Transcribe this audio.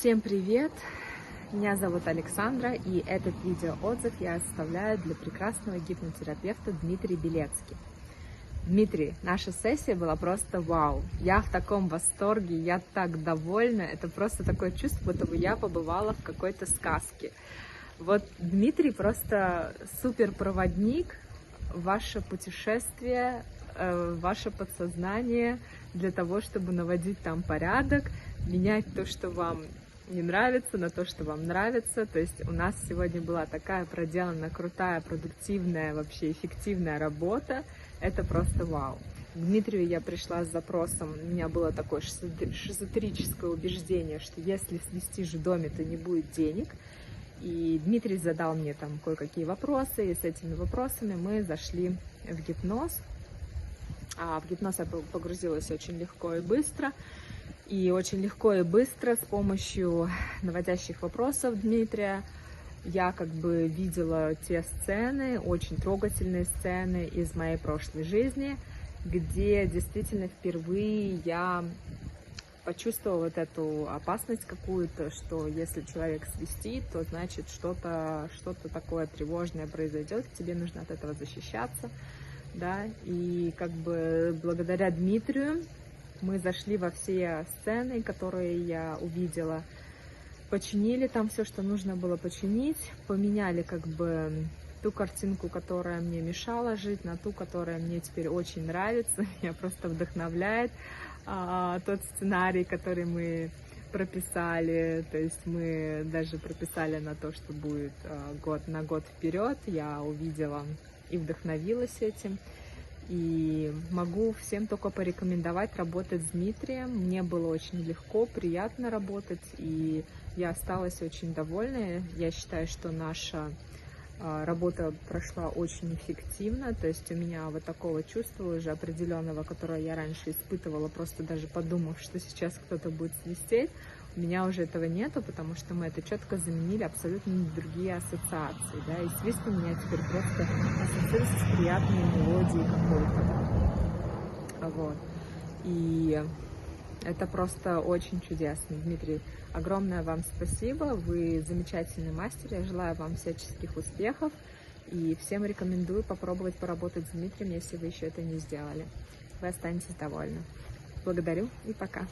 Всем привет! Меня зовут Александра, и этот видеоотзыв я оставляю для прекрасного гипнотерапевта Дмитрия Белецкий. Дмитрий, наша сессия была просто вау! Я в таком восторге, я так довольна, это просто такое чувство, будто бы я побывала в какой-то сказке. Вот Дмитрий просто суперпроводник в ваше путешествие, в ваше подсознание для того, чтобы наводить там порядок, менять то, что вам не нравится, на то, что вам нравится. То есть у нас сегодня была такая проделана, крутая, продуктивная, вообще эффективная работа. Это просто вау. К Дмитрию я пришла с запросом, у меня было такое шизотерическое убеждение, что если свести же доме, то не будет денег. И Дмитрий задал мне там кое-какие вопросы, и с этими вопросами мы зашли в гипноз. А в гипноз я погрузилась очень легко и быстро. И очень легко и быстро с помощью наводящих вопросов Дмитрия я как бы видела те сцены, очень трогательные сцены из моей прошлой жизни, где действительно впервые я почувствовала вот эту опасность какую-то, что если человек свистит, то значит что-то такое тревожное произойдет, тебе нужно от этого защищаться, да, и как бы благодаря Дмитрию мы зашли во все сцены, которые я увидела, починили там все, что нужно было починить, поменяли как бы ту картинку, которая мне мешала жить, на ту, которая мне теперь очень нравится, меня просто вдохновляет тот сценарий, который мы прописали, то есть мы даже прописали на то, что будет на год вперед, я увидела и вдохновилась этим. И могу всем только порекомендовать работать с Дмитрием. Мне было очень легко, приятно работать, и я осталась очень довольна. Я считаю, что наша работа прошла очень эффективно. То есть у меня вот такого чувства уже определенного, которое я раньше испытывала, просто даже подумав, что сейчас кто-то будет свистеть, у меня уже этого нету, потому что мы это четко заменили абсолютно на другие ассоциации, да, и свист у меня теперь просто ассоциируется с приятной мелодией какой-то, вот, и это просто очень чудесно. Дмитрий, огромное вам спасибо, вы замечательный мастер, я желаю вам всяческих успехов, и всем рекомендую попробовать поработать с Дмитрием, если вы еще это не сделали, вы останетесь довольны. Благодарю и пока!